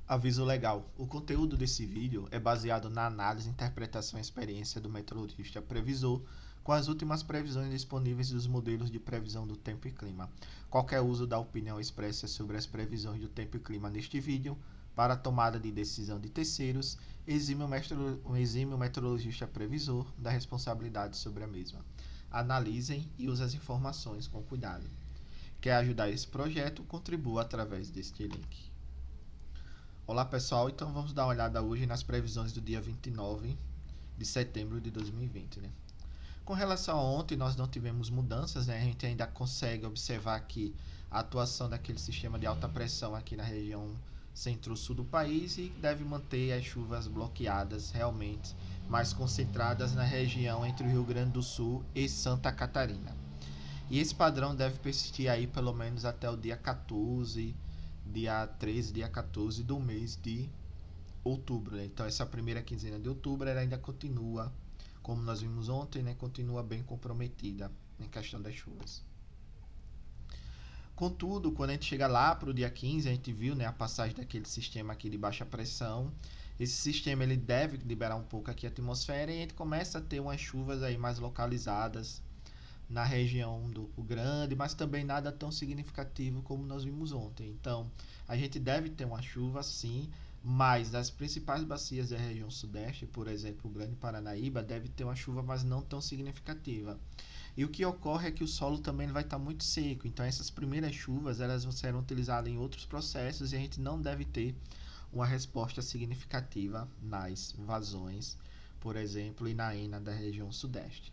Aviso legal. O conteúdo desse vídeo é baseado na análise, interpretação e experiência do meteorologista previsor com as últimas previsões disponíveis dos modelos de previsão do tempo e clima. Qualquer uso da opinião expressa sobre as previsões do tempo e clima neste vídeo para a tomada de decisão de terceiros exime o meteorologista previsor da responsabilidade sobre a mesma. Analisem e usem as informações com cuidado. Quer ajudar esse projeto? Contribua através deste link. Olá pessoal, então vamos dar uma olhada hoje nas previsões do dia 29 de setembro de 2020, né? Com relação a ontem, nós não tivemos mudanças, né? A gente ainda consegue observar aqui a atuação daquele sistema de alta pressão aqui na região centro-sul do país e deve manter as chuvas bloqueadas realmente mais concentradas na região entre o Rio Grande do Sul e Santa Catarina. E esse padrão deve persistir aí pelo menos até o dia 14, dia 13, dia 14 do mês de outubro, né? Então essa primeira quinzena de outubro ela ainda continua, como nós vimos ontem, né? Continua bem comprometida em questão das chuvas. Contudo, quando a gente chega lá para o dia 15, a gente viu, né, a passagem daquele sistema aqui de baixa pressão. Esse sistema ele deve liberar um pouco aqui a atmosfera e a gente começa a ter umas chuvas aí mais localizadas na região do Rio Grande, mas também nada tão significativo como nós vimos ontem. Então, a gente deve ter uma chuva sim, mas nas principais bacias da região sudeste, por exemplo, o Grande Paranaíba, deve ter uma chuva, mas não tão significativa. E o que ocorre é que o solo também vai estar muito seco, então essas primeiras chuvas elas serão utilizadas em outros processos e a gente não deve ter uma resposta significativa nas vazões, por exemplo, e na ENA da região sudeste.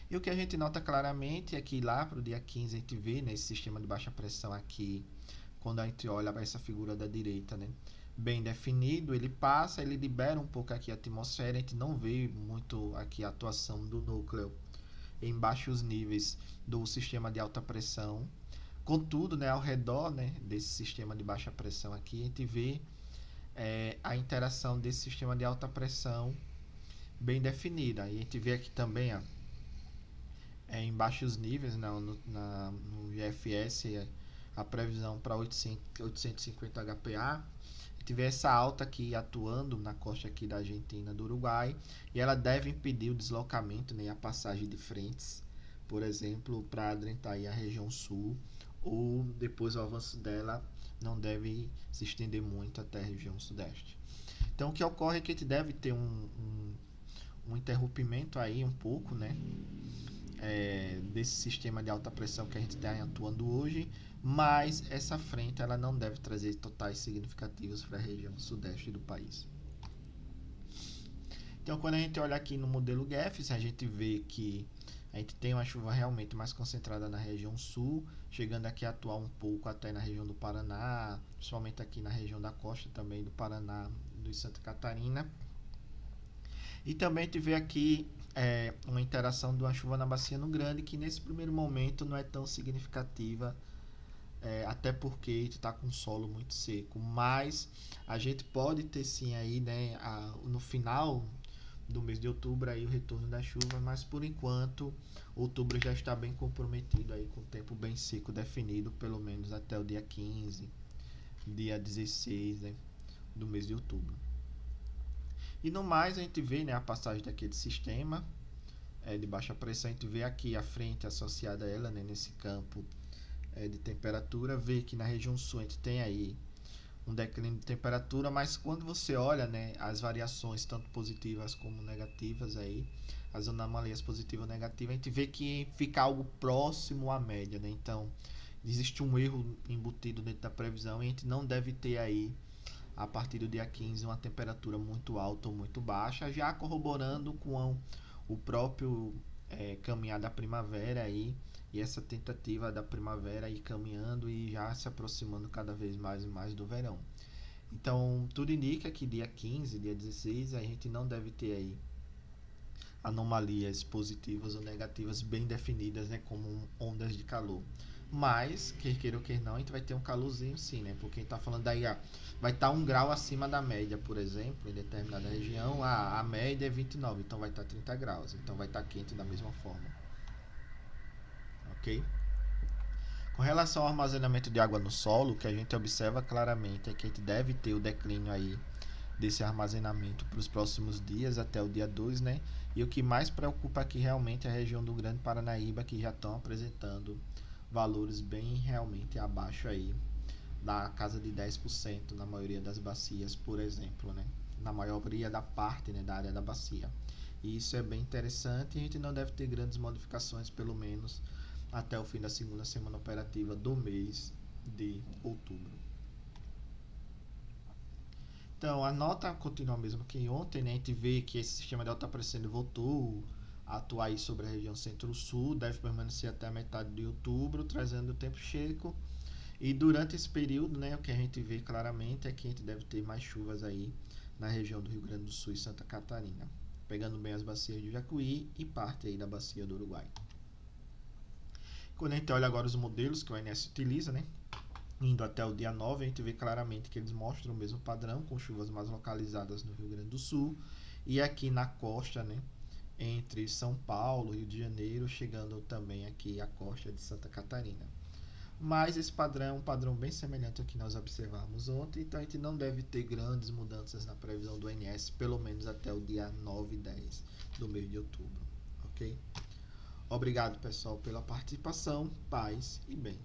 E o que a gente nota claramente é que lá para o dia 15 a gente vê nesse sistema de baixa pressão aqui, quando a gente olha para essa figura da direita, né, bem definido, ele passa, ele libera um pouco aqui a atmosfera, a gente não vê muito aqui a atuação do núcleo em baixos níveis do sistema de alta pressão. Contudo, né, ao redor, né, desse sistema de baixa pressão aqui, a gente vê a interação desse sistema de alta pressão bem definida. E a gente vê aqui também, ó, em baixos níveis, né, no IFS, a previsão para 850 HPA. A gente vê essa alta aqui atuando na costa aqui da Argentina, do Uruguai, e ela deve impedir o deslocamento, né, a passagem de frentes, por exemplo, para adentrar a região sul, ou depois o avanço dela não deve se estender muito até a região sudeste. Então o que ocorre é que a gente deve ter um interrompimento aí um pouco, né, desse sistema de alta pressão que a gente está atuando hoje, mas essa frente ela não deve trazer totais significativos para a região sudeste do país. Então, quando a gente olha aqui no modelo GEFS, a gente vê que a gente tem uma chuva realmente mais concentrada na região sul, chegando aqui a atuar um pouco até na região do Paraná, principalmente aqui na região da costa também do Paraná, do Santa Catarina. E também a gente vê aqui uma interação de uma chuva na bacia no Grande, que nesse primeiro momento não é tão significativa, até porque está com o solo muito seco. Mas a gente pode ter sim aí, né, no final do mês de outubro aí o retorno da chuva, mas por enquanto outubro já está bem comprometido aí com o tempo bem seco definido, pelo menos até o dia 15, dia 16, né, do mês de outubro. E no mais a gente vê, né, a passagem daquele sistema de baixa pressão, a gente vê aqui a frente associada a ela, né, nesse campo de temperatura, vê que na região sul a gente tem aí um declínio de temperatura, mas quando você olha, né, as variações tanto positivas como negativas aí, as anomalias positivas e negativas, a gente vê que fica algo próximo à média, né? Então existe um erro embutido dentro da previsão e a gente não deve ter aí a partir do dia 15 uma temperatura muito alta ou muito baixa, já corroborando com o próprio caminhar da primavera aí, e essa tentativa da primavera ir caminhando e já se aproximando cada vez mais e mais do verão. Então tudo indica que dia 15, dia 16 a gente não deve ter aí anomalias positivas ou negativas bem definidas, né, como ondas de calor. Mas, quer queira ou quer não, a gente vai ter um calorzinho sim, né? Porque a gente tá falando daí, vai estar 1 grau acima da média, por exemplo, em determinada região, a média é 29, então vai estar 30 graus, então vai estar quente da mesma forma, ok? Com relação ao armazenamento de água no solo, o que a gente observa claramente é que a gente deve ter o declínio aí desse armazenamento para os próximos dias, até o dia 2, né? E o que mais preocupa aqui realmente é a região do Grande Paranaíba, que já estão apresentando valores bem realmente abaixo aí da casa de 10% na maioria das bacias, por exemplo, né? Na maioria da parte, né, da área da bacia. E isso é bem interessante e a gente não deve ter grandes modificações, pelo menos até o fim da segunda semana operativa do mês de outubro. Então, a nota continua mesmo que ontem, né? A gente vê que esse sistema de alta pressão voltou a atuar aí sobre a região centro-sul, deve permanecer até a metade de outubro, trazendo o tempo seco. E durante esse período, né, o que a gente vê claramente é que a gente deve ter mais chuvas aí na região do Rio Grande do Sul e Santa Catarina, pegando bem as bacias de Jacuí e parte aí da bacia do Uruguai. Quando a gente olha agora os modelos que o ONS utiliza, né, indo até o dia 9, a gente vê claramente que eles mostram o mesmo padrão, com chuvas mais localizadas no Rio Grande do Sul e aqui na costa, né, entre São Paulo, Rio de Janeiro, chegando também aqui à costa de Santa Catarina. Mas esse padrão é um padrão bem semelhante ao que nós observamos ontem, então a gente não deve ter grandes mudanças na previsão do ONS, pelo menos até o dia 9 e 10 do mês de outubro, ok? Obrigado, pessoal, pela participação, paz e bem.